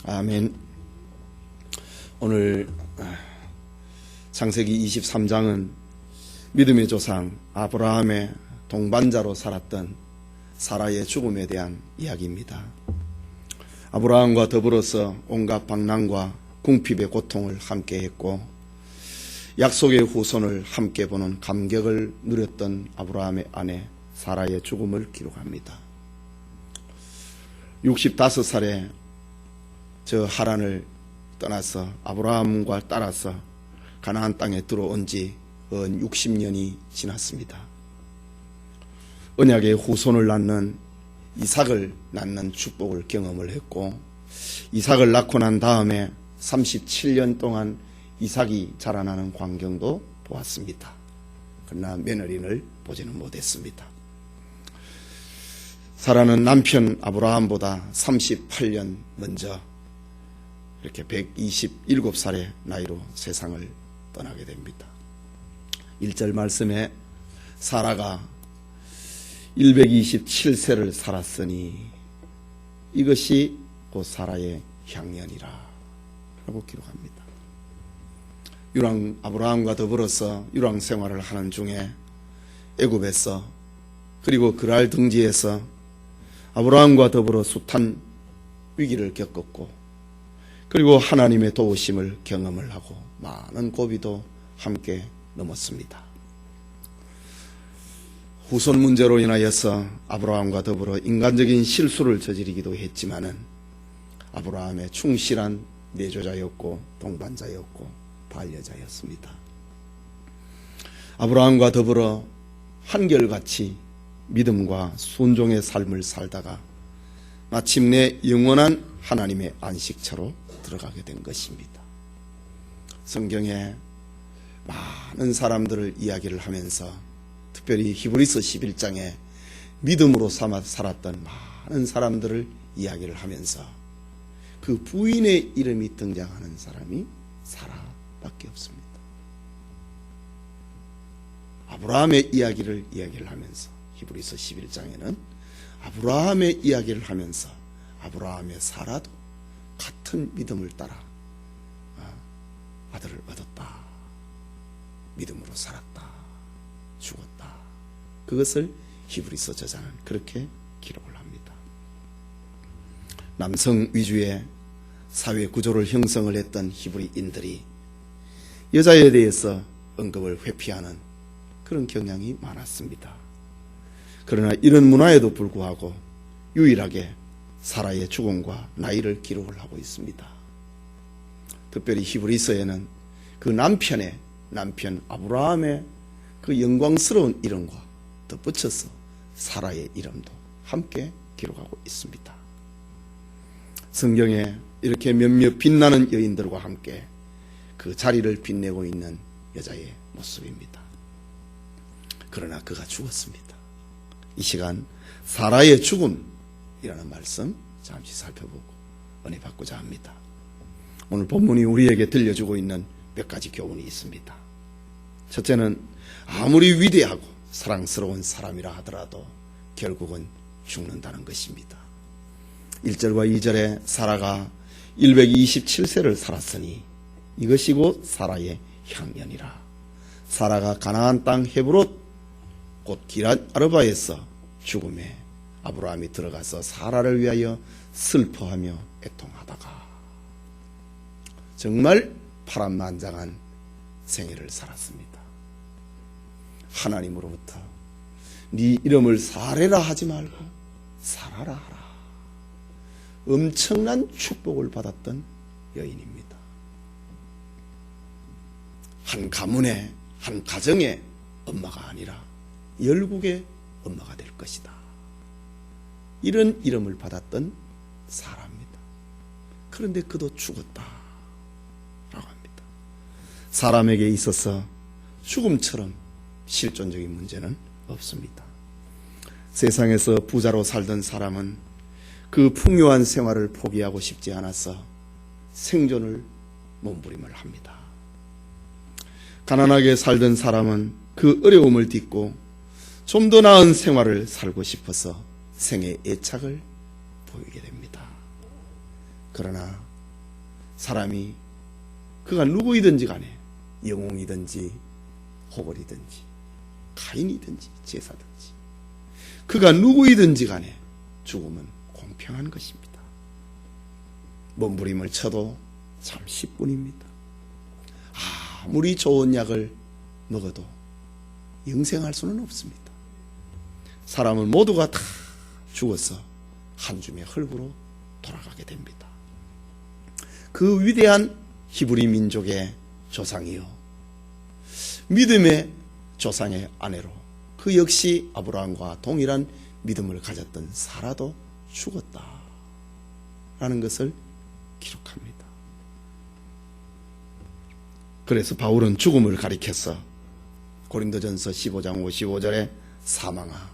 아멘. 오늘 창세기 23장은 믿음의 조상 아브라함의 동반자로 살았던 사라의 죽음에 대한 이야기입니다. 아브라함과 더불어서 온갖 방랑과 궁핍의 고통을 함께 했고 약속의 후손을 함께 보는 감격을 누렸던 아브라함의 아내 사라의 죽음을 기록합니다. 65살에 저 하란을 떠나서 아브라함과 따라서 가나안 땅에 들어온 지 60년이 지났습니다. 언약의 후손을 낳는 이삭을 낳는 축복을 경험을 했고, 이삭을 낳고 난 다음에 37년 동안 이삭이 자라나는 광경도 보았습니다. 그러나 며느리를 보지는 못했습니다. 사라는 남편 아브라함보다 38년 먼저 이렇게 127살의 나이로 세상을 떠나게 됩니다. 1절 말씀에 사라가 127세를 살았으니 이것이 곧 사라의 향년이라 라고 기록합니다. 아브라함과 더불어서 유랑 생활을 하는 중에 애굽에서 그리고 그랄 등지에서 아브라함과 더불어 숱한 위기를 겪었고, 그리고 하나님의 도우심을 경험을 하고 많은 고비도 함께 넘었습니다. 후손 문제로 인하여서 아브라함과 더불어 인간적인 실수를 저지르기도 했지만은 아브라함의 충실한 내조자였고 동반자였고 반려자였습니다. 아브라함과 더불어 한결같이 믿음과 순종의 삶을 살다가 마침내 영원한 하나님의 안식처로 들어가게 된 것입니다. 성경에 많은 사람들을 이야기를 하면서 특별히 히브리서 11장에 믿음으로 삼아 살았던 많은 사람들을 이야기를 하면서 그 부인의 이름이 등장하는 사람이 사라밖에 없습니다. 아브라함의 이야기를 하면서 히브리서 11장에는 아브라함의 이야기를 하면서 아브라함의 사라도 같은 믿음을 따라 아들을 얻었다. 믿음으로 살았다. 죽었다. 그것을 히브리서 저자는 그렇게 기록을 합니다. 남성 위주의 사회 구조를 형성을 했던 히브리인들이 여자에 대해서 언급을 회피하는 그런 경향이 많았습니다. 그러나 이런 문화에도 불구하고 유일하게 사라의 죽음과 나이를 기록을 하고 있습니다. 특별히 히브리서에는 그 남편 아브라함의 그 영광스러운 이름과 덧붙여서 사라의 이름도 함께 기록하고 있습니다. 성경에 이렇게 몇몇 빛나는 여인들과 함께 그 자리를 빛내고 있는 여자의 모습입니다. 그러나 그가 죽었습니다. 이 시간 사라의 죽음이라는 말씀 잠시 살펴보고 은혜 받고자 합니다. 오늘 본문이 우리에게 들려주고 있는 몇 가지 교훈이 있습니다. 첫째는 아무리 위대하고 사랑스러운 사람이라 하더라도 결국은 죽는다는 것입니다. 1절과 2절에 사라가 127세를 살았으니 이것이 곧 사라의 향년이라. 사라가 가나안 땅 헤브롯 곧 기럇 아르바에서 죽음에 아브라함이 들어가서 사라를 위하여 슬퍼하며 애통하다가 정말 파란만장한 생애를 살았습니다. 하나님으로부터 네 이름을 사레라 하지 말고 사라라 하라. 엄청난 축복을 받았던 여인입니다. 한 가문의 한 가정의 엄마가 아니라 열국의 엄마가 될 것이다. 이런 이름을 받았던 사라입니다. 그런데 그도 죽었다 라고 합니다. 사람에게 있어서 죽음처럼 실존적인 문제는 없습니다. 세상에서 부자로 살던 사람은 그 풍요한 생활을 포기하고 싶지 않아서 생존을 몸부림을 합니다. 가난하게 살던 사람은 그 어려움을 딛고 좀 더 나은 생활을 살고 싶어서 생의 애착을 보이게 됩니다. 그러나 사람이 그가 누구이든지 간에 영웅이든지 호벌이든지 가인이든지 제사든지 그가 누구이든지 간에 죽음은 공평한 것입니다. 몸부림을 쳐도 잠시뿐입니다. 아무리 좋은 약을 먹어도 영생할 수는 없습니다. 사람은 모두가 다 죽어서 한 줌의 흙으로 돌아가게 됩니다. 그 위대한 히브리 민족의 조상이요, 믿음의 조상의 아내로 그 역시 아브라함과 동일한 믿음을 가졌던 사라도 죽었다라는 것을 기록합니다. 그래서 바울은 죽음을 가리켜서 고린도전서 15장 55절에 사망아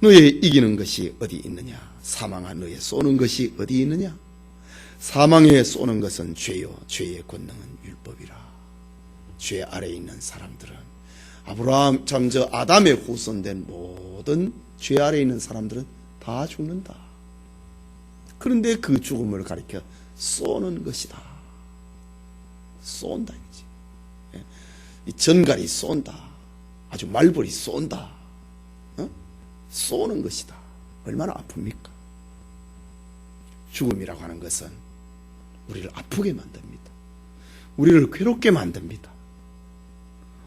너의 이기는 것이 어디 있느냐, 사망아 너의 쏘는 것이 어디 있느냐, 사망에 쏘는 것은 죄요 죄의 권능은 율법이라. 죄 아래에 있는 사람들은 아브라함 참 저 아담의 후손된 모든 죄 아래에 있는 사람들은 다 죽는다. 그런데 그 죽음을 가리켜 쏘는 것이다. 쏜다 이거지. 이 전갈이 쏜다. 아주 말벌이 쏜다. 쏘는 것이다. 얼마나 아픕니까? 죽음이라고 하는 것은 우리를 아프게 만듭니다. 우리를 괴롭게 만듭니다.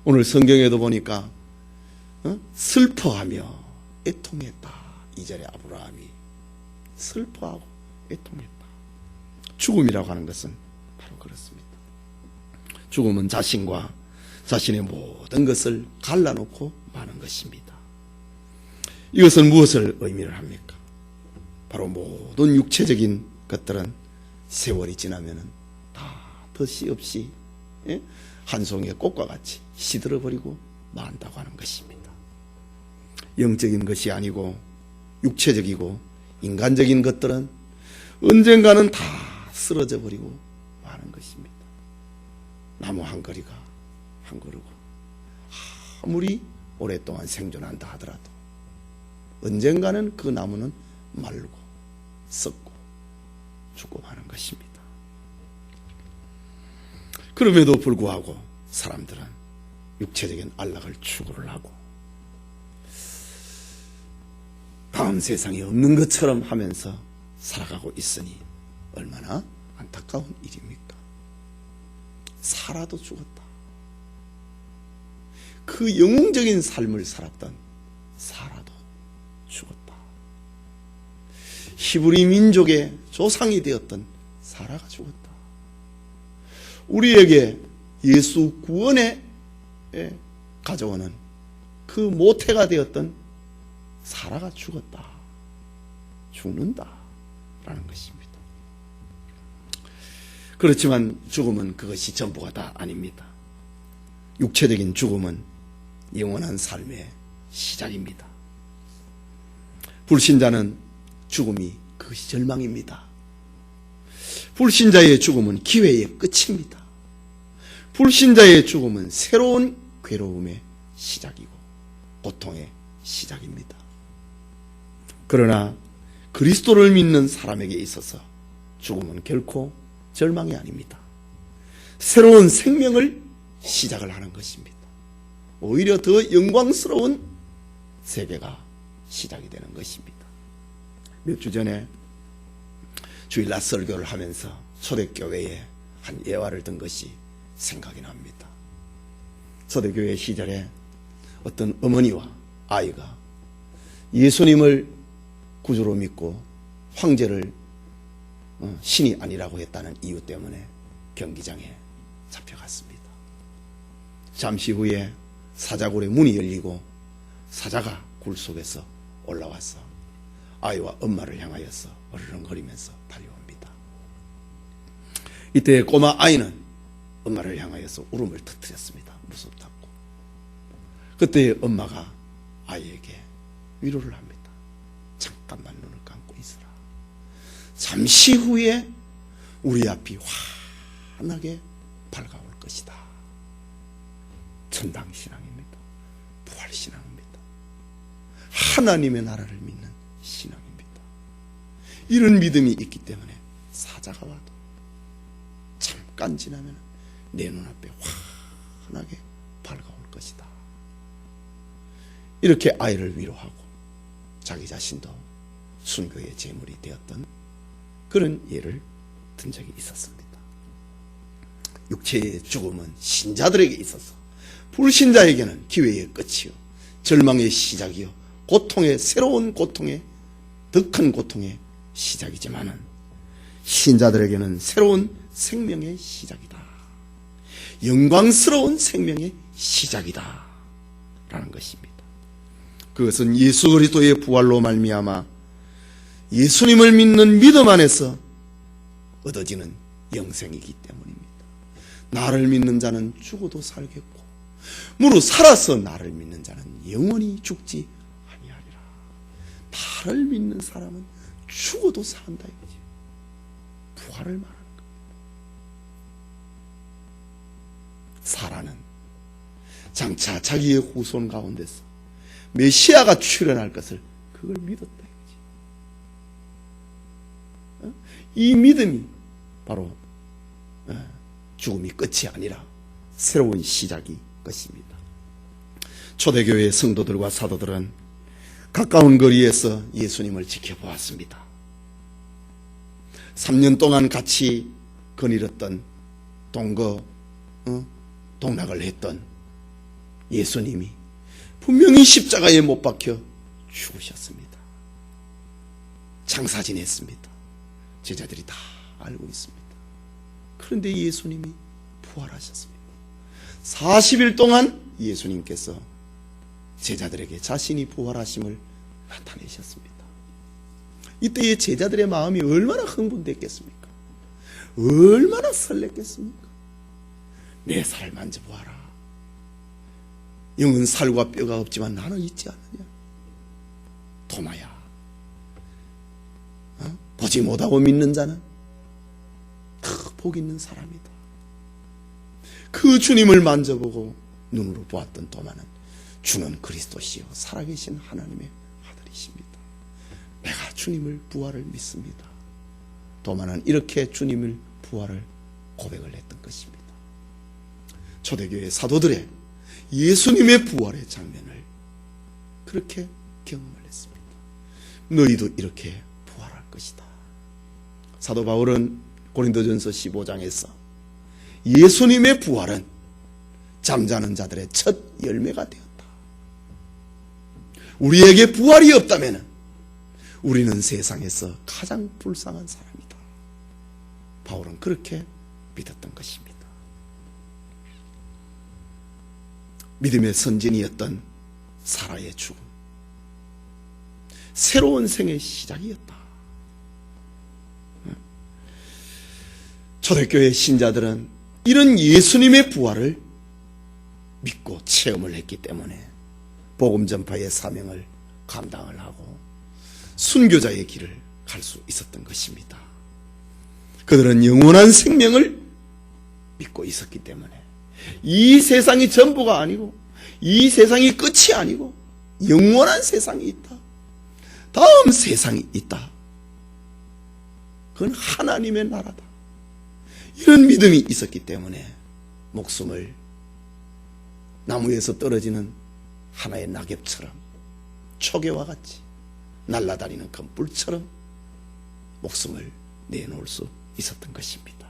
오늘 성경에도 보니까 슬퍼하며 애통했다. 2절에 아브라함이 슬퍼하고 애통했다. 죽음이라고 하는 것은 바로 그렇습니다. 죽음은 자신과 자신의 모든 것을 갈라놓고 마는 것입니다. 이것은 무엇을 의미를 합니까? 바로 모든 육체적인 것들은 세월이 지나면은 다 덧이 없이 한 송이의 꽃과 같이 시들어버리고 만다고 하는 것입니다. 영적인 것이 아니고 육체적이고 인간적인 것들은 언젠가는 다 쓰러져 버리고 마는 것입니다. 나무 한 그루가 아무리 오랫동안 생존한다 하더라도 언젠가는 그 나무는 말르고 썩고 죽고 마는 것입니다. 그럼에도 불구하고 사람들은 육체적인 안락을 추구를 하고 다음 세상에 없는 것처럼 하면서 살아가고 있으니 얼마나 안타까운 일입니까? 사라도 죽었다. 그 영웅적인 삶을 살았던 사라도 죽었다. 히브리 민족의 조상이 되었던 사라가 죽었다. 우리에게 예수 구원에 가져오는 그 모태가 되었던 사라가 죽었다. 죽는다 라는 것입니다. 그렇지만 죽음은 그것이 전부가 다 아닙니다. 육체적인 죽음은 영원한 삶의 시작입니다. 불신자는 죽음이 그것이 절망입니다. 불신자의 죽음은 기회의 끝입니다. 불신자의 죽음은 새로운 괴로움의 시작이고 고통의 시작입니다. 그러나 그리스도를 믿는 사람에게 있어서 죽음은 결코 절망이 아닙니다. 새로운 생명을 시작을 하는 것입니다. 오히려 더 영광스러운 세계가 시작이 되는 것입니다. 몇 주 전에 주일날 설교를 하면서 초대교회에 한 예화를 든 것이 생각이 납니다. 초대교회 시절에 어떤 어머니와 아이가 예수님을 구주로 믿고 황제를 신이 아니라고 했다는 이유 때문에 경기장에 잡혀갔습니다. 잠시 후에 사자굴의 문이 열리고 사자가 굴 속에서 올라와서 아이와 엄마를 향하여서 어르렁거리면서 달려옵니다. 이때 꼬마 아이는 엄마를 향하여서 울음을 터뜨렸습니다. 무섭다고. 그때 엄마가 아이에게 위로를 합니다. 잠깐만 눈을 감고 있어라. 잠시 후에 우리 앞이 환하게 밝아올 것이다. 천당신앙입니다. 부활신앙입니다. 하나님의 나라를 믿는 신앙입니다. 이런 믿음이 있기 때문에 사자가 와도 잠깐 지나면 내 눈앞에 환하게 밝아올 것이다. 이렇게 아이를 위로하고 자기 자신도 순교의 제물이 되었던 그런 예를 든 적이 있었습니다. 육체의 죽음은 신자들에게 있어서 불신자에게는 기회의 끝이요, 절망의 시작이요, 고통의, 새로운 고통의, 더 큰 고통의 시작이지만은 신자들에게는 새로운 생명의 시작이다, 영광스러운 생명의 시작이다 라는 것입니다. 그것은 예수 그리스도의 부활로 말미암아 예수님을 믿는 믿음 안에서 얻어지는 영생이기 때문입니다. 나를 믿는 자는 죽어도 살겠고 무릇 살아서 나를 믿는 자는 영원히 죽지 아니하리라. 나를 믿는 사람은 죽어도 산다 이거지. 부활을 말하는 겁니다. 사라는 장차 자기의 후손 가운데서 메시아가 출현할 것을 그걸 믿었다 이거지. 이 믿음이 바로 죽음이 끝이 아니라 새로운 시작이 것입니다. 초대교회의 성도들과 사도들은 가까운 거리에서 예수님을 지켜보았습니다. 3년 동안 같이 거닐었던 동락을 했던 예수님이 분명히 십자가에 못 박혀 죽으셨습니다. 장사 지냈습니다. 제자들이 다 알고 있습니다. 그런데 예수님이 부활하셨습니다. 40일 동안 예수님께서 제자들에게 자신이 부활하심을 나타내셨습니다. 이때의 제자들의 마음이 얼마나 흥분됐겠습니까? 얼마나 설렜겠습니까? 내 살 만져보아라. 영은 살과 뼈가 없지만 나는 있지 않느냐. 도마야, 보지 못하고 믿는 자는 그 복 있는 사람이다. 그 주님을 만져보고 눈으로 보았던 도마는 주는 그리스도시요 살아계신 하나님의 아들이십니다. 내가 주님을 부활을 믿습니다. 도마는 이렇게 주님을 부활을 고백을 했던 것입니다. 초대교회 사도들의 예수님의 부활의 장면을 그렇게 경험을 했습니다. 너희도 이렇게 부활할 것이다. 사도 바울은 고린도전서 15장에서 예수님의 부활은 잠자는 자들의 첫 열매가 되었다. 우리에게 부활이 없다면 우리는 세상에서 가장 불쌍한 사람이다. 바울은 그렇게 믿었던 것입니다. 믿음의 선진이었던 사라의 죽음, 새로운 생의 시작이었다. 초대교회 신자들은 이런 예수님의 부활을 믿고 체험을 했기 때문에 복음 전파의 사명을 감당을 하고 순교자의 길을 갈 수 있었던 것입니다. 그들은 영원한 생명을 믿고 있었기 때문에 이 세상이 전부가 아니고 이 세상이 끝이 아니고 영원한 세상이 있다. 다음 세상이 있다. 그건 하나님의 나라다. 이런 믿음이 있었기 때문에 목숨을 나무에서 떨어지는 하나의 낙엽처럼 초계와 같이 날아다니는 금불처럼 목숨을 내놓을 수 있었던 것입니다.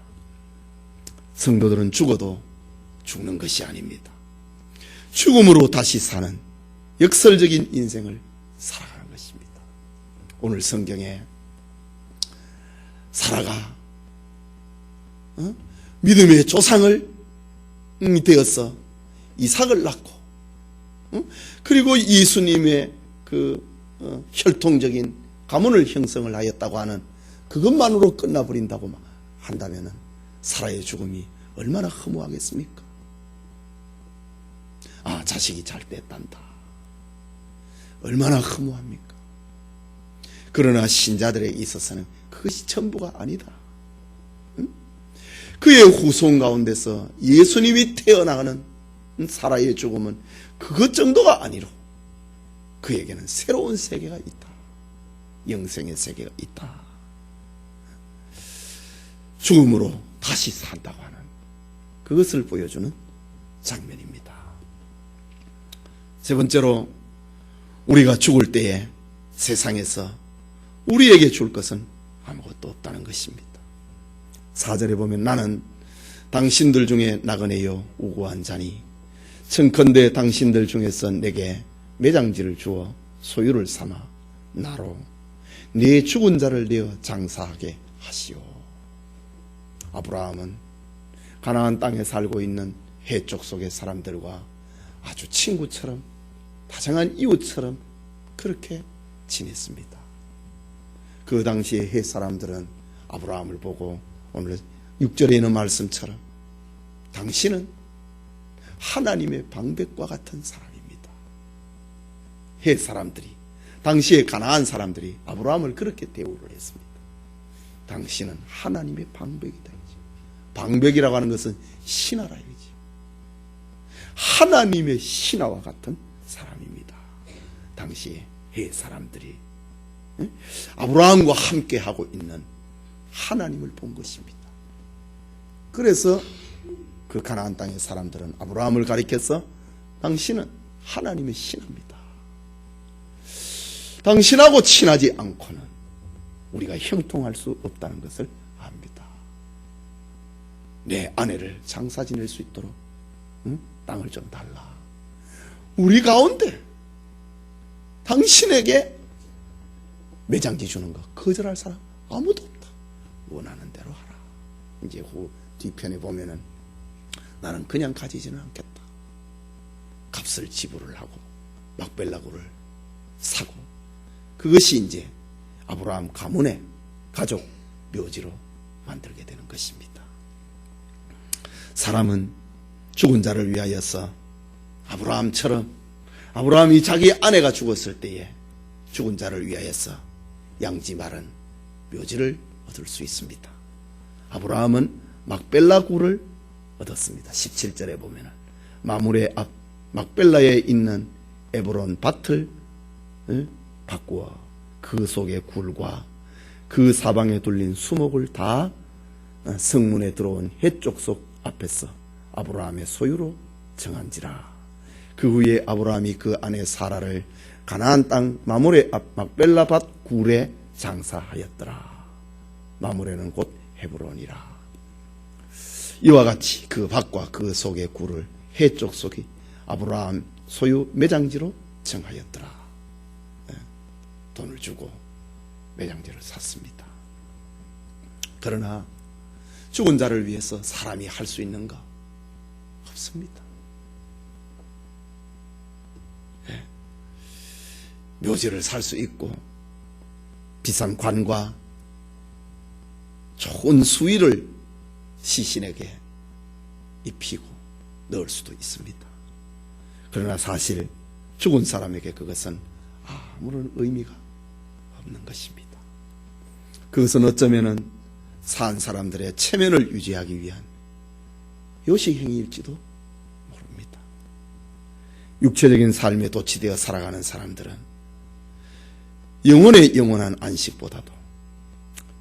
성도들은 죽어도 죽는 것이 아닙니다. 죽음으로 다시 사는 역설적인 인생을 살아가는 것입니다. 오늘 성경에 사라가 믿음의 조상을 되어서 이삭을 낳고 그리고 예수님의 그 혈통적인 가문을 형성을 하였다고 하는 그것만으로 끝나버린다고 한다면 사라의 죽음이 얼마나 허무하겠습니까? 아, 자식이 잘 됐단다. 얼마나 허무합니까? 그러나 신자들에 있어서는 그것이 전부가 아니다. 그의 후손 가운데서 예수님이 태어나가는 사라의 죽음은 그것 정도가 아니로 그에게는 새로운 세계가 있다. 영생의 세계가 있다. 죽음으로 다시 산다고 하는 그것을 보여주는 장면입니다. 세 번째로, 우리가 죽을 때에 세상에서 우리에게 줄 것은 아무것도 없다는 것입니다. 4절에 보면 나는 당신들 중에 나그네요 우고한 자니 청컨대 당신들 중에서 내게 매장지를 주어 소유를 삼아 나로 네 죽은 자를 내어 장사하게 하시오. 아브라함은 가나안 땅에 살고 있는 해쪽 속의 사람들과 아주 친구처럼 다정한 이웃처럼 그렇게 지냈습니다. 그 당시에 해 사람들은 아브라함을 보고 오늘 6절에 있는 말씀처럼 당신은 하나님의 방백과 같은 사람입니다. 해 사람들이, 당시에 가나안 사람들이 아브라함을 그렇게 대우를 했습니다. 당신은 하나님의 방백이다. 방백이라고 하는 것은 신하라 이거지. 하나님의 신하와 같은 사람입니다. 당시에 해 사람들이 아브라함과 함께 하고 있는 하나님을 본 것입니다. 그래서 그 가나안 땅의 사람들은 아브라함을 가리켜서 당신은 하나님의 신하입니다. 당신하고 친하지 않고는 우리가 형통할 수 없다는 것을 압니다. 내 아내를 장사 지낼 수 있도록 땅을 좀 달라. 우리 가운데 당신에게 매장지 주는 거 거절할 사람 아무도 없다. 원하는 대로 하라. 이제 뒤편에 보면은 나는 그냥 가지지는 않겠다. 값을 지불을 하고 막벨라구를 사고, 그것이 이제 아브라함 가문의 가족 묘지로 만들게 되는 것입니다. 사람은 죽은 자를 위하여서 아브라함처럼, 아브라함이 자기 아내가 죽었을 때에 죽은 자를 위하여서 양지 마른 묘지를 얻을 수 있습니다. 아브라함은 막벨라 굴을 얻었습니다. 17절에 보면은 마물의 앞 막벨라에 있는 에브론 밭을 바꾸어 그 속의 굴과 그 사방에 둘린 수목을 다 성문에 들어온 해쪽 속 앞에서 아브라함의 소유로 정한지라. 그 후에 아브라함이 그 아내 사라를 가나안 땅 마물의 앞 막벨라 밭 굴에 장사하였더라. 마물에는 곧 헤브론이라. 이와 같이 그 밭과 그 속의 굴을 해쪽 속이 아브라함 소유 매장지로 정하였더라. 돈을 주고 매장지를 샀습니다. 그러나 죽은 자를 위해서 사람이 할 수 있는가? 없습니다. 묘지를 살 수 있고 비싼 관과 좋은 수의를 시신에게 입히고 넣을 수도 있습니다. 그러나 사실 죽은 사람에게 그것은 아무런 의미가 없는 것입니다. 그것은 어쩌면은 산 사람들의 체면을 유지하기 위한 요식행위일지도 모릅니다. 육체적인 삶에 도취되어 살아가는 사람들은 영혼의 영원한 안식보다도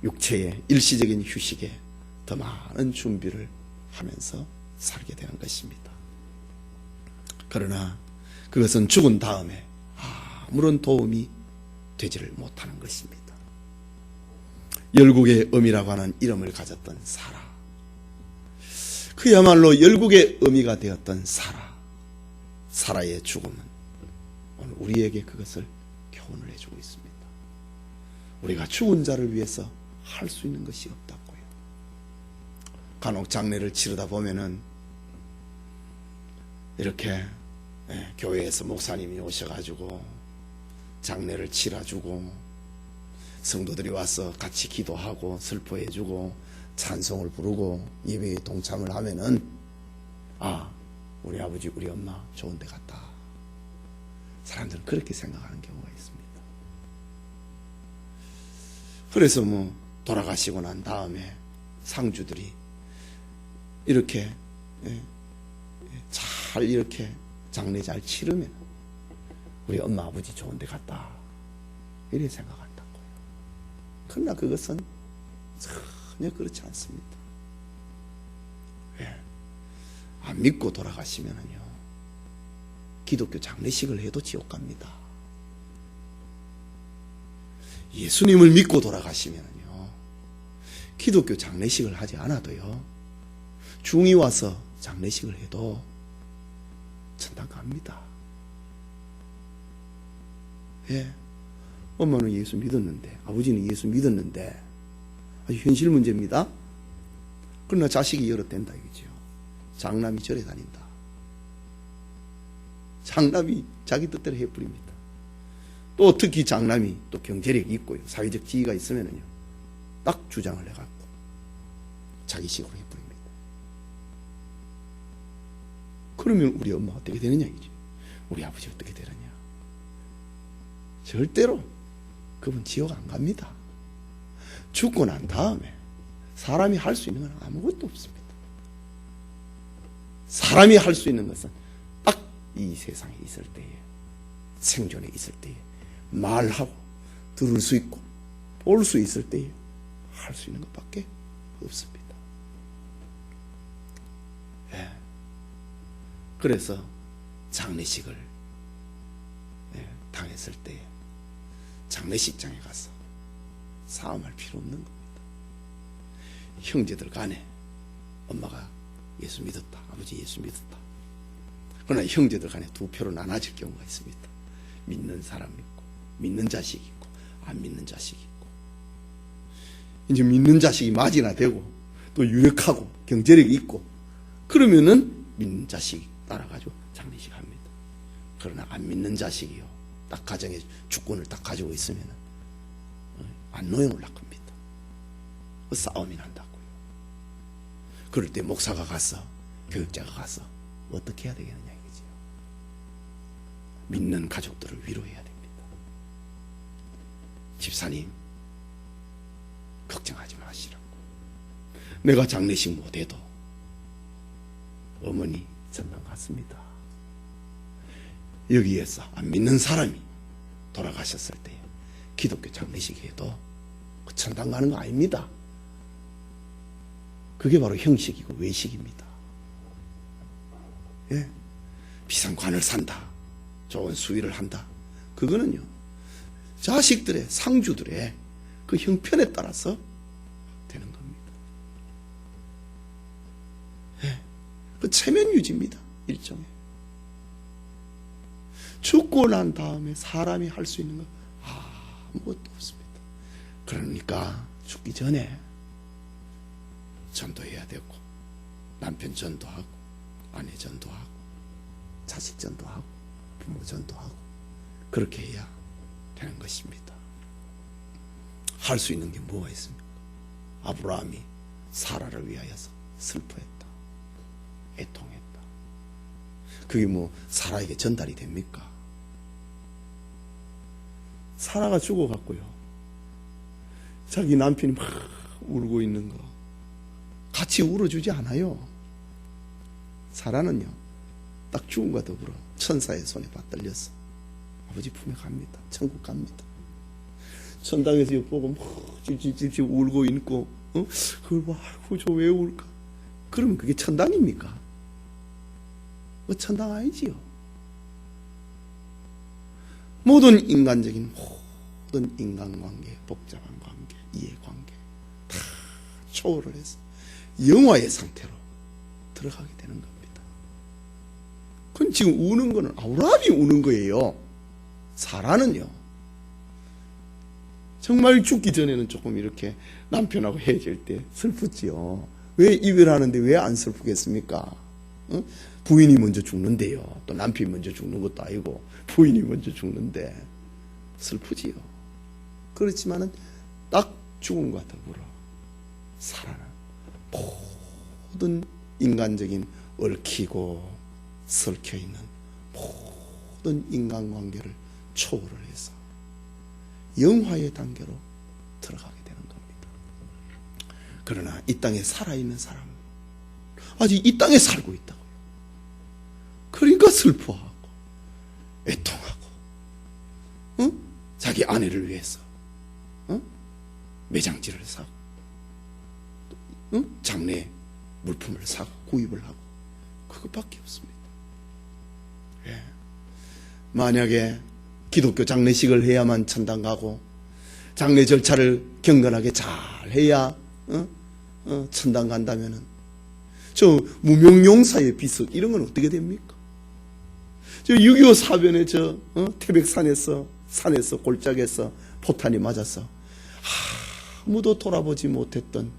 육체의 일시적인 휴식에 더 많은 준비를 하면서 살게 되는 것입니다. 그러나 그것은 죽은 다음에 아무런 도움이 되지를 못하는 것입니다. 열국의 어미라고 하는 이름을 가졌던 사라, 그야말로 열국의 어미가 되었던 사라의 죽음은 오늘 우리에게 그것을 교훈을 해주고 있습니다. 우리가 죽은 자를 위해서 할 수 있는 것이 없다고요. 간혹 장례를 치르다 보면은 이렇게 교회에서 목사님이 오셔가지고 장례를 치러주고 성도들이 와서 같이 기도하고 슬퍼해주고 찬송을 부르고 예배에 동참을 하면은 우리 아버지 우리 엄마 좋은 데 갔다. 사람들은 그렇게 생각하는 경우가 있습니다. 그래서 돌아가시고 난 다음에 상주들이 이렇게 잘 이렇게 장례 잘 치르면 우리 엄마 아버지 좋은 데 갔다 이렇게 생각한다고요. 그러나 그것은 전혀 그렇지 않습니다. 안 믿고 돌아가시면은요, 기독교 장례식을 해도 지옥 갑니다. 예수님을 믿고 돌아가시면은요, 기독교 장례식을 하지 않아도요, 중이 와서 장례식을 해도 천당 갑니다. 예. 엄마는 예수 믿었는데, 아버지는 예수 믿었는데, 아주 현실 문제입니다. 그러나 자식이 여럿된다 이거죠. 장남이 절에 다닌다. 장남이 자기 뜻대로 해버립니다. 또 특히 장남이 또 경제력이 있고요, 사회적 지위가 있으면은요, 딱 주장을 해갖고 자기 식으로 해버립니다. 그러면 우리 엄마 어떻게 되느냐 이거지. 우리 아버지 어떻게 되느냐. 절대로 그분 지옥 안 갑니다. 죽고 난 다음에 사람이 할 수 있는 건 아무것도 없습니다. 사람이 할 수 있는 것은 딱 이 세상에 있을 때에, 생존에 있을 때에 말하고 들을 수 있고 볼 수 있을 때에 할 수 있는 것밖에 없습니다. 예. 그래서 장례식을 당했을 때에 장례식장에 가서 싸움할 필요 없는 겁니다. 형제들 간에 엄마가 예수 믿었다, 아버지 예수 믿었다. 그러나 형제들 간에 두 표로 나눠질 경우가 있습니다. 믿는 사람 있고, 믿는 자식이 있고, 안 믿는 자식이 있고. 이제 믿는 자식이 맞이나 되고, 또 유력하고, 경제력이 있고, 그러면은 믿는 자식이 따라가지고 장례식 합니다. 그러나 안 믿는 자식이요, 딱 가정에 주권을 딱 가지고 있으면은 안노용을 낳습니다. 싸움이 난다고요. 그럴 때 목사가 가서, 교육자가 가서 어떻게 해야 되겠느냐 이거지요. 믿는 가족들을 위로해야 됩니다. 집사님, 걱정하지 마시라고. 내가 장례식 못해도 어머니 천당 갔습니다. 여기에서 안 믿는 사람이 돌아가셨을 때 기독교 장례식 해도 천당 가는 거 아닙니다. 그게 바로 형식이고 외식입니다. 예? 비싼 관을 산다, 좋은 수위를 한다, 그거는요, 자식들의, 상주들의 그 형편에 따라서 되는 겁니다. 예? 그 체면 유지입니다. 일종의. 죽고 난 다음에 사람이 할 수 있는 건 아무것도 없습니다. 그러니까 죽기 전에 전도해야 되고, 남편 전도하고, 아내 전도하고, 자식 전도하고, 부모 전도하고, 그렇게 해야 되는 것입니다. 할 수 있는 게 뭐가 있습니까? 아브라함이 사라를 위하여서 슬퍼했다, 애통했다. 그게 뭐 사라에게 전달이 됩니까? 사라가 죽어갔고요, 자기 남편이 막 울고 있는 거 같이 울어주지 않아요. 사라는요, 딱 죽음과 더불어 천사의 손에 받들려서 아버지 품에 갑니다. 천국 갑니다. 천당에서 보고 막 찔찔찔 울고 있고, 그걸 봐, 아이고 저 왜 울까? 그러면 그게 천당입니까? 천당 아니지요. 모든 인간적인 모든 인간관계, 복잡한 관계, 이해관계 다 초월을 해서 영화의 상태로 들어가게 되는 겁니다. 그건 지금 우는 거는 아브라함이 우는 거예요. 사라는요, 정말 죽기 전에는 조금 이렇게 남편하고 헤어질 때 슬프지요. 왜 이별하는데 왜 안 슬프겠습니까? 부인이 먼저 죽는데요. 또 남편이 먼저 죽는 것도 아니고 부인이 먼저 죽는데 슬프지요. 그렇지만은 딱 죽음과 더불어 사라는 모든 인간적인 얽히고 설켜있는 모든 인간관계를 초월을 해서 영화의 단계로 들어가게 되는 겁니다. 그러나 이 땅에 살아있는 사람은 아직 이 땅에 살고 있다고요. 그러니까 슬퍼하고 애통하고, 자기 아내를 위해서 매장지를 사고, 장례 물품을 사고 구입을 하고 그것밖에 없습니다. 예. 만약에 기독교 장례식을 해야만 천당 가고 장례 절차를 경건하게 잘 해야 천당 간다면은 저 무명용사의 비석 이런 건 어떻게 됩니까? 저 6.25 사변에 태백산에서 골짜기에서 포탄이 맞아서 아무도 돌아보지 못했던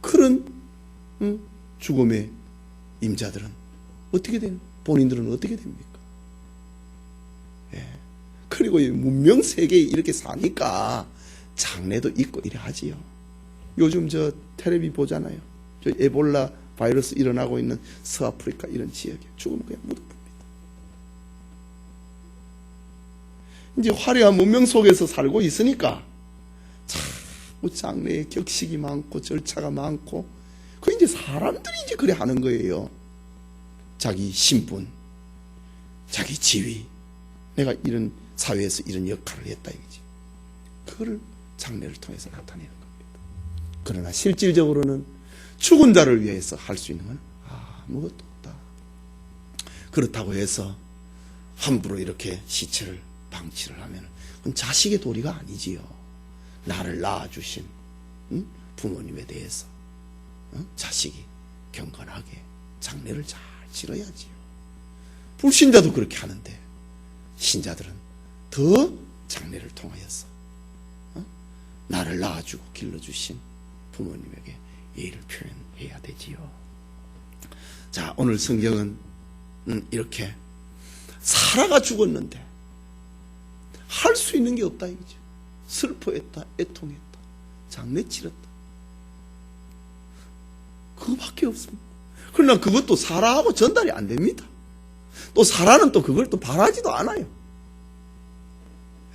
그런 죽음의 임자들은 어떻게 본인들은 어떻게 됩니까? 예. 그리고 이 문명 세계에 이렇게 사니까 장례도 있고 이래 하지요. 요즘 저 텔레비 보잖아요. 저 에볼라 바이러스 일어나고 있는 서아프리카 이런 지역에 죽으면 그냥 묻어봅니다. 이제 화려한 문명 속에서 살고 있으니까 자꾸 장례에 격식이 많고 절차가 많고 그 이제 사람들이 이제 그래 하는 거예요. 자기 신분, 자기 지위, 내가 이런 사회에서 이런 역할을 했다 이거지. 그거를 장례를 통해서 나타내는 겁니다. 그러나 실질적으로는 죽은 자를 위해서 할 수 있는 건 아무것도 없다. 그렇다고 해서 함부로 이렇게 시체를 방치를 하면 그건 자식의 도리가 아니지요. 나를 낳아주신 부모님에 대해서 자식이 경건하게 장례를 잘 치러야지요. 불신자도 그렇게 하는데 신자들은 더 장례를 통하여서 나를 낳아주고 길러주신 부모님에게 예의를 표현해야 되지요. 자, 오늘 성경은 이렇게 사라가 죽었는데 할 수 있는 게 없다 이거죠. 슬퍼했다, 애통했다, 장례 치렀다. 그거밖에 없습니다. 그러나 그것도 사라하고 전달이 안 됩니다. 또 사라는 또 그걸 또 바라지도 않아요.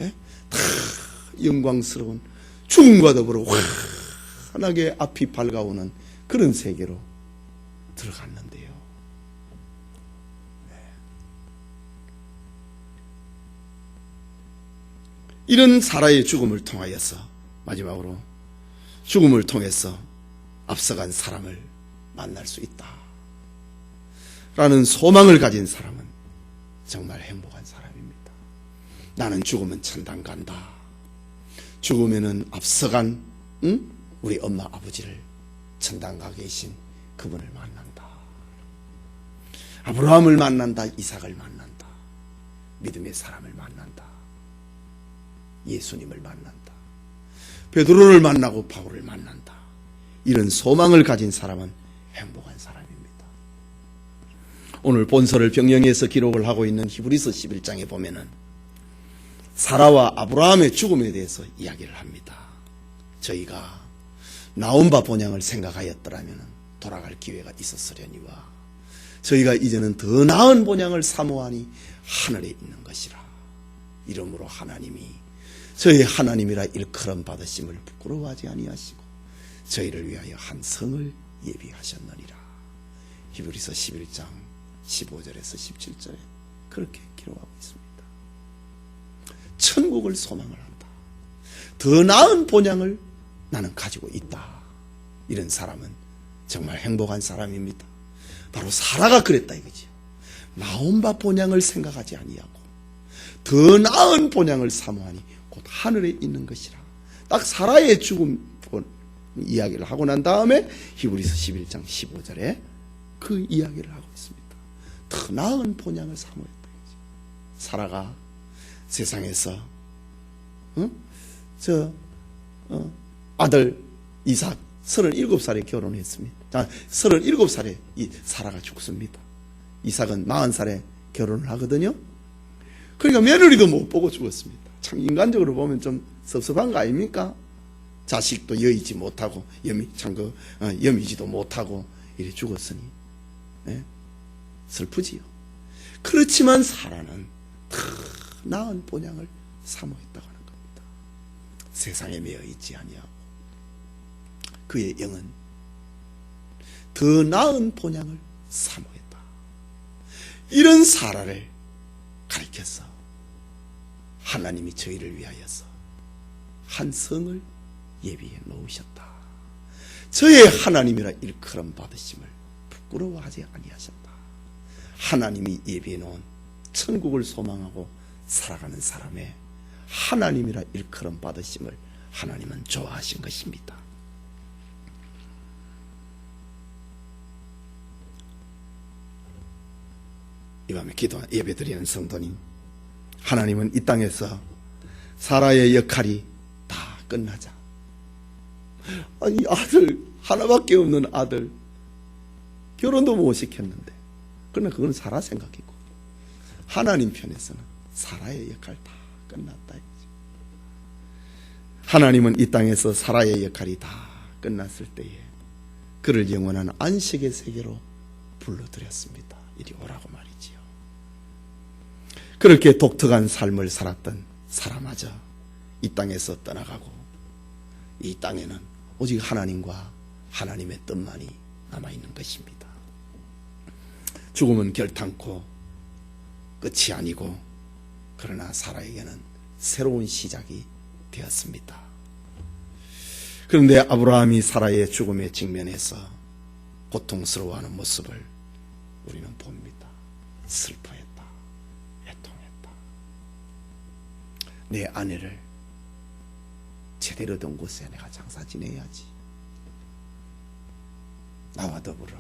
예? 다 영광스러운 죽음과 더불어 환하게 앞이 밝아오는 그런 세계로 들어갔는데요. 네. 이런 사라의 죽음을 통하여서 마지막으로 죽음을 통해서 앞서간 사람을 만날 수 있다 라는 소망을 가진 사람은 정말 행복한 사람입니다. 나는 죽으면 천당 간다. 죽으면은 앞서간 우리 엄마 아버지를 천당 가 계신 그분을 만난다. 아브라함을 만난다. 이삭을 만난다. 믿음의 사람을 만난다. 예수님을 만난다. 베드로를 만나고 바울을 만난다. 이런 소망을 가진 사람은 행복한 사람입니다. 오늘 본서를 병영해서 기록을 하고 있는 히브리서 11장에 보면은 사라와 아브라함의 죽음에 대해서 이야기를 합니다. 저희가 나온 바 본향을 생각하였더라면 돌아갈 기회가 있었으려니와 저희가 이제는 더 나은 본향을 사모하니 하늘에 있는 것이라. 이러므로 하나님이 저희 하나님이라 일컬음 받으심을 부끄러워하지 아니하시고 저희를 위하여 한 성을 예비하셨느니라. 히브리서 11장 15절에서 17절에 그렇게 기록하고 있습니다. 천국을 소망을 한다. 더 나은 본향을 나는 가지고 있다. 이런 사람은 정말 행복한 사람입니다. 바로 사라가 그랬다 이거지요. 나온 바 본향을 생각하지 아니하고 더 나은 본향을 사모하니 곧 하늘에 있는 것이라. 딱 사라의 죽음 이야기를 하고 난 다음에 히브리서 11장 15절에 그 이야기를 하고 있습니다. 더 나은 본향을 사모했다. 사라가 세상에서 아들 이삭 37살에 결혼했습니다. 37살에 이 사라가 죽습니다. 이삭은 40살에 결혼을 하거든요. 그러니까 며느리도 못 보고 죽었습니다. 참 인간적으로 보면 좀 섭섭한 거 아닙니까? 자식도 여의지 못하고 여미지도 못하고 이래 죽었으니 네? 슬프지요. 그렇지만 사라는 더 나은 본향을 사모했다고 하는 겁니다. 세상에 매여 있지 아니하고 그의 영은 더 나은 본향을 사모했다. 이런 사라를 가리켜서 하나님이 저희를 위하여서 한 성을 예비해 놓으셨다. 저의 하나님이라 일컬음 받으심을 부끄러워하지 아니하셨다. 하나님이 예비해 놓은 천국을 소망하고 살아가는 사람의 하나님이라 일컬음 받으심을 하나님은 좋아하신 것입니다. 이 밤에 예배드리는 성도님, 하나님은 이 땅에서 사라의 역할이 다 끝나자, 아니 아들 하나밖에 없는 아들 결혼도 못 시켰는데, 그러나 그건 사라 생각이고 하나님 편에서는 사라의 역할 다 끝났다. 하나님은 이 땅에서 사라의 역할이 다 끝났을 때에 그를 영원한 안식의 세계로 불러들였습니다. 이리 오라고 말이지요. 그렇게 독특한 삶을 살았던 사람마저 이 땅에서 떠나가고, 이 땅에는 오직 하나님과 하나님의 뜻만이 남아있는 것입니다. 죽음은 결탄코 끝이 아니고, 그러나 사라에게는 새로운 시작이 되었습니다. 그런데 아브라함이 사라의 죽음에 직면해서 고통스러워하는 모습을 우리는 봅니다. 슬퍼했다, 애통했다. 내 아내를 제대로 된 곳에 내가 장사 지내야지, 나와 더불어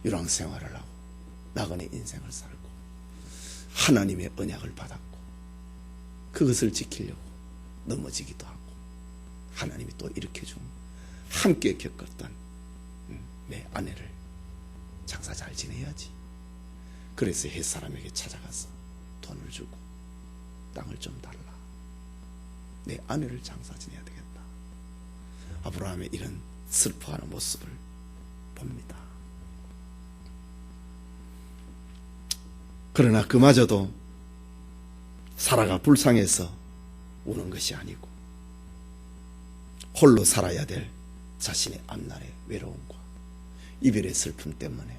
유랑생활을 하고 나그네 인생을 살고 하나님의 언약을 받았고, 그것을 지키려고 넘어지기도 하고, 하나님이 또 일으켜준 함께 겪었던 내 아내를 장사 잘 지내야지. 그래서 햇사람에게 찾아가서 돈을 주고 땅을 좀 달라, 내 아내를 장사 지내야 되겠다. 아브라함의 이런 슬퍼하는 모습을 봅니다. 그러나 그마저도 사라가 불쌍해서 우는 것이 아니고, 홀로 살아야 될 자신의 앞날의 외로움과 이별의 슬픔 때문에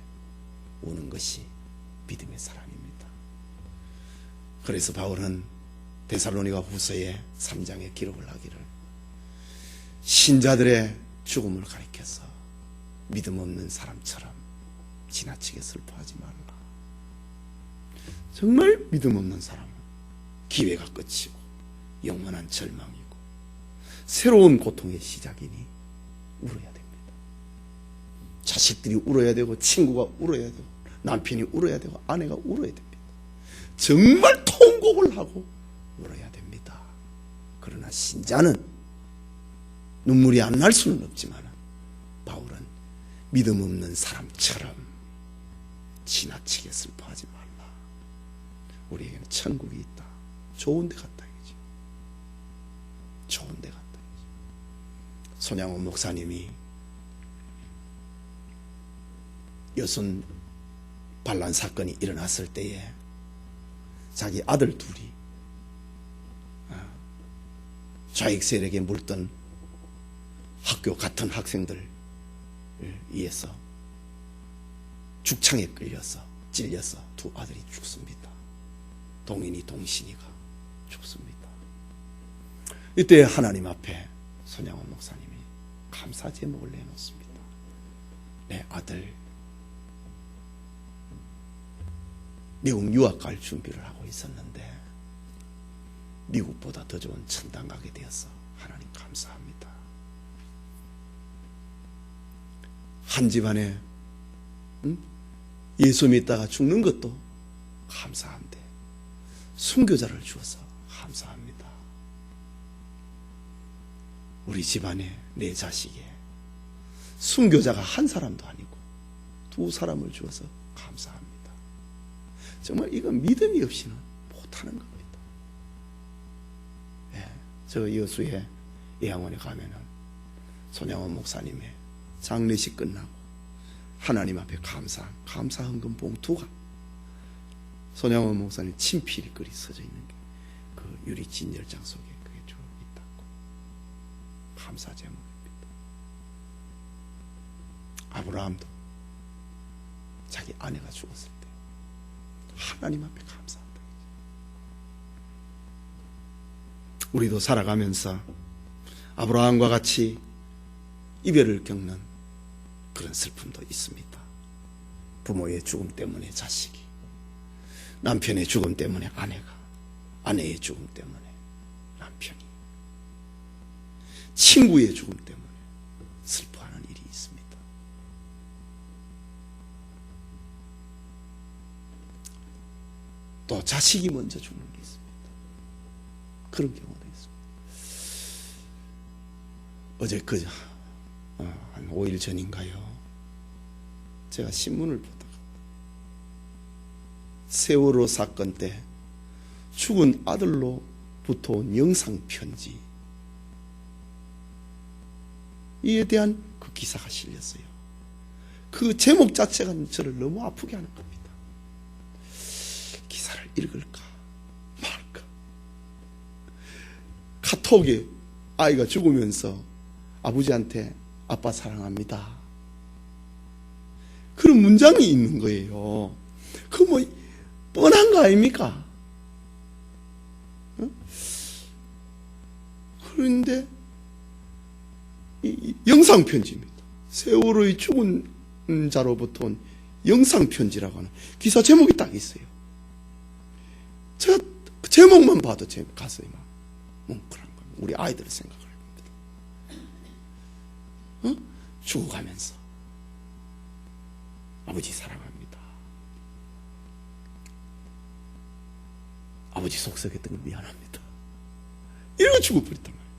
우는 것이 믿음의 사람입니다. 그래서 바울은 데살로니가 후서의 3장에 기록을 하기를, 신자들의 죽음을 가리켜서 믿음 없는 사람처럼 지나치게 슬퍼하지 말라. 정말 믿음 없는 사람은 기회가 끝이고 영원한 절망이고 새로운 고통의 시작이니 울어야 됩니다. 자식들이 울어야 되고, 친구가 울어야 되고, 남편이 울어야 되고, 아내가 울어야 됩니다. 정말 통곡을 하고 울어야 됩니다. 그러나 신자는 눈물이 안 날 수는 없지만, 바울은 믿음 없는 사람처럼 지나치게 슬퍼하지 말라. 우리에게는 천국이 있다. 좋은 데 갔다 이거지. 좋은 데 갔다 이거지. 손양원 목사님이 여순 반란 사건이 일어났을 때에 자기 아들 둘이 좌익 세력에 물던 학교 같은 학생들 위해서 죽창에 끌려서 찔려서 두 아들이 죽습니다. 동인이 동신이가 죽습니다. 이때 하나님 앞에 손양원 목사님이 감사 제목을 내놓습니다. 내 아들 미국 유학 갈 준비를 하고 있었는데 미국보다 더 좋은 천당 가게 되어서 하나님 감사합니다. 한 집안에 예수 믿다가 죽는 것도 감사한데 순교자를 주어서 감사합니다. 우리 집안에 내 자식에 순교자가 한 사람도 아니고 두 사람을 주어서 감사합니다. 정말 이건 믿음이 없이는 못하는 겁니다. 예, 저 여수의 예양원에 가면은 손양원 목사님의 장례식 끝나고 하나님 앞에 감사 헌금 봉투가 손양원 목사님 친필이 글이 써져 있는 게 그 유리 진열장 속에 그게 쭉 있다고. 감사 제목입니다. 아브라함도 자기 아내가 죽었을 때 하나님 앞에 감사한다. 우리도 살아가면서 아브라함과 같이 이별을 겪는 그런 슬픔도 있습니다. 부모의 죽음 때문에 자식이, 남편의 죽음 때문에 아내가, 아내의 죽음 때문에 남편이, 친구의 죽음 때문에 슬퍼하는 일이 있습니다. 또 자식이 먼저 죽는 게 있습니다. 그런 경우도 있습니다. 어제 한 5일 전인가요? 제가 신문을 보다가 세월호 사건 때 죽은 아들로부터 온 영상편지, 이에 대한 그 기사가 실렸어요. 그 제목 자체가 저를 너무 아프게 하는 겁니다. 기사를 읽을까 말까. 카톡에 아이가 죽으면서 아버지한테 아빠 사랑합니다, 그런 문장이 있는 거예요. 그 뭐 뻔한 거 아닙니까? 어? 그런데 이 영상편지입니다. 세월호의 죽은 자로부터 온 영상편지라고 하는 기사 제목이 딱 있어요. 제가 그 제목만 봐도 제 가슴이 막 뭉클한 거예요. 우리 아이들을 생각을 해봅니다. 죽어가면서 아버지 사랑합니다, 아버지 속썩였던 거 미안합니다, 이러고 죽어버렸단 말이에요.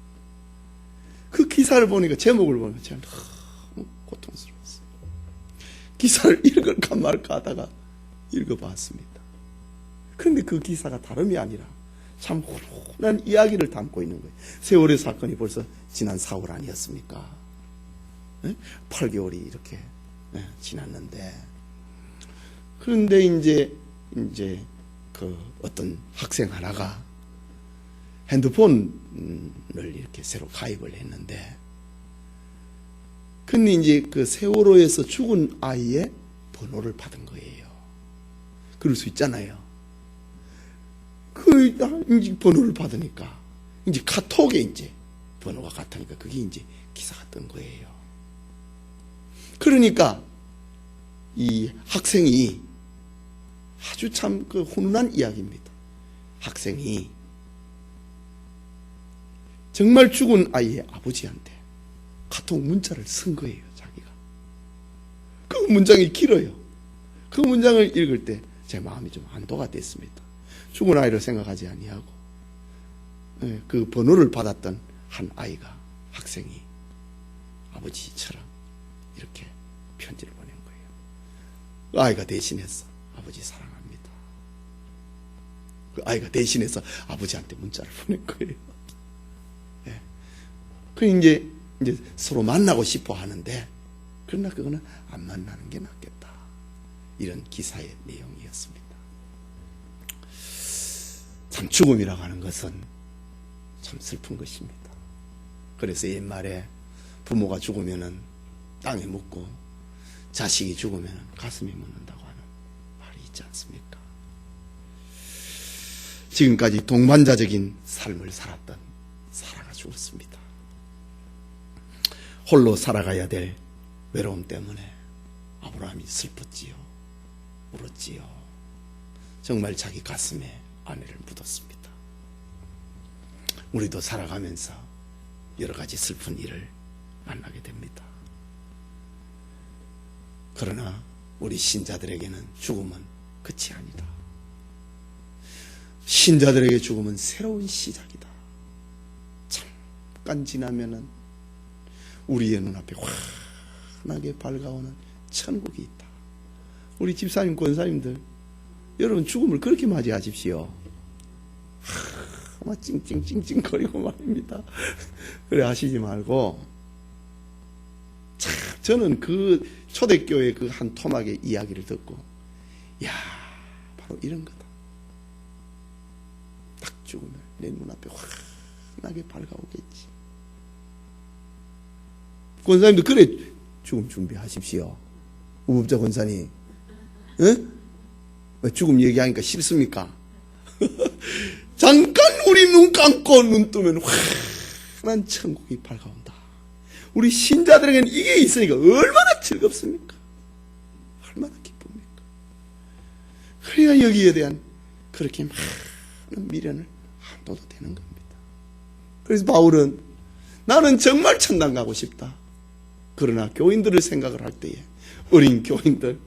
그 기사를 보니까, 제목을 보니까 제가 너무 고통스러웠어요. 기사를 읽을까 말까 하다가 읽어봤습니다. 그런데 그 기사가 다름이 아니라 참 훈훈한 이야기를 담고 있는 거예요. 세월의 사건이 벌써 지난 4월 아니었습니까? 8개월이 이렇게 지났는데, 그런데 이제 그 어떤 학생 하나가 핸드폰을 이렇게 새로 가입을 했는데, 근데 이제 그 세월호에서 죽은 아이의 번호를 받은 거예요. 그럴 수 있잖아요. 그 이제 번호를 받으니까 이제 카톡에 이제 번호가 같으니까 그게 이제 기사가 뜬 거예요. 그러니까 이 학생이 아주 참 그 훈훈한 이야기입니다. 학생이 정말 죽은 아이의 아버지한테 카톡 문자를 쓴 거예요, 자기가. 그 문장이 길어요. 그 문장을 읽을 때 제 마음이 좀 안도가 됐습니다. 죽은 아이를 생각하지 아니하고 그 번호를 받았던 한 아이가, 학생이 아버지처럼 이렇게 편지를 보낸 거예요. 그 아이가 대신해서 아버지 사랑합니다, 그 아이가 대신해서 아버지한테 문자를 보낸 거예요. 그 이제 서로 만나고 싶어 하는데, 그러나 그거는 안 만나는 게 낫겠다, 이런 기사의 내용이었습니다. 참 죽음이라고 하는 것은 참 슬픈 것입니다. 그래서 옛말에 부모가 죽으면은 땅에 묻고 자식이 죽으면 가슴에 묻는다고 하는 말이 있지 않습니까? 지금까지 동반자적인 삶을 살았던 사라가 죽었습니다. 홀로 살아가야 될 외로움 때문에 아브라함이 슬펐지요, 울었지요. 정말 자기 가슴에 아내를 묻었습니다. 우리도 살아가면서 여러 가지 슬픈 일을 만나게 됩니다. 그러나 우리 신자들에게는 죽음은 끝이 아니다. 신자들에게 죽음은 새로운 시작이다. 잠깐 지나면은 우리의 눈앞에 환하게 밝아오는 천국이 있다. 우리 집사님, 권사님들, 여러분 죽음을 그렇게 맞이하십시오. 막 찡찡찡찡거리고 말입니다. 그래 하시지 말고, 참 저는 그 초대교회 그 한 토막의 이야기를 듣고, 야, 바로 이런 거다. 딱 죽으면 내 눈앞에 환하게 밝아오겠지. 권사님도 그래 죽음 준비하십시오. 우법자 권사님, 왜 죽음 얘기하니까 싫습니까? 잠깐 우리 눈 감고 눈 뜨면 환한 천국이 밝아온다. 우리 신자들에게는 이게 있으니까 얼마나 즐겁습니까? 얼마나 기쁩니까? 그래야 여기에 대한 그렇게 많은 미련을 안 둬도 되는 겁니다. 그래서 바울은 나는 정말 천당 가고 싶다. 그러나 교인들을 생각을 할 때에 어린 교인들,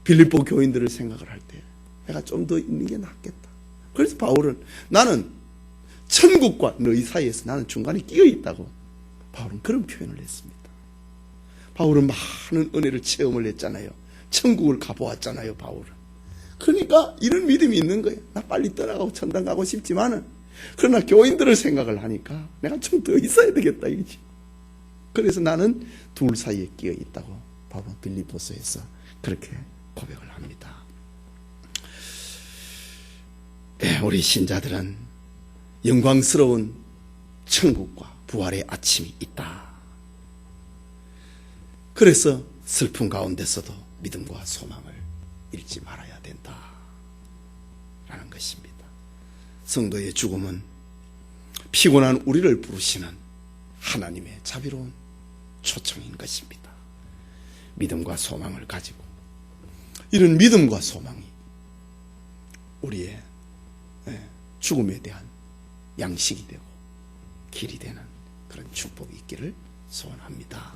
빌립보 교인들을 생각을 할 때 내가 좀 더 있는 게 낫겠다. 그래서 바울은 나는 천국과 너희 사이에서 나는 중간에 끼어 있다고 바울은 그런 표현을 했습니다. 바울은 많은 은혜를 체험을 했잖아요. 천국을 가보았잖아요, 바울은. 그러니까 이런 믿음이 있는 거예요. 나 빨리 떠나가고 천당 가고 싶지만은 그러나 교인들을 생각을 하니까 내가 좀 더 있어야 되겠다 이거지. 그래서 나는 둘 사이에 끼어 있다고 바울은 빌립보서에서 그렇게 고백을 합니다. 네, 우리 신자들은 영광스러운 천국과 부활의 아침이 있다. 그래서 슬픔 가운데서도 믿음과 소망을 잃지 말아야 된다 라는 것입니다. 성도의 죽음은 피곤한 우리를 부르시는 하나님의 자비로운 초청인 것입니다. 믿음과 소망을 가지고 이런 믿음과 소망이 우리의 죽음에 대한 양식이 되고 길이 되는 그런 축복이 있기를 소원합니다.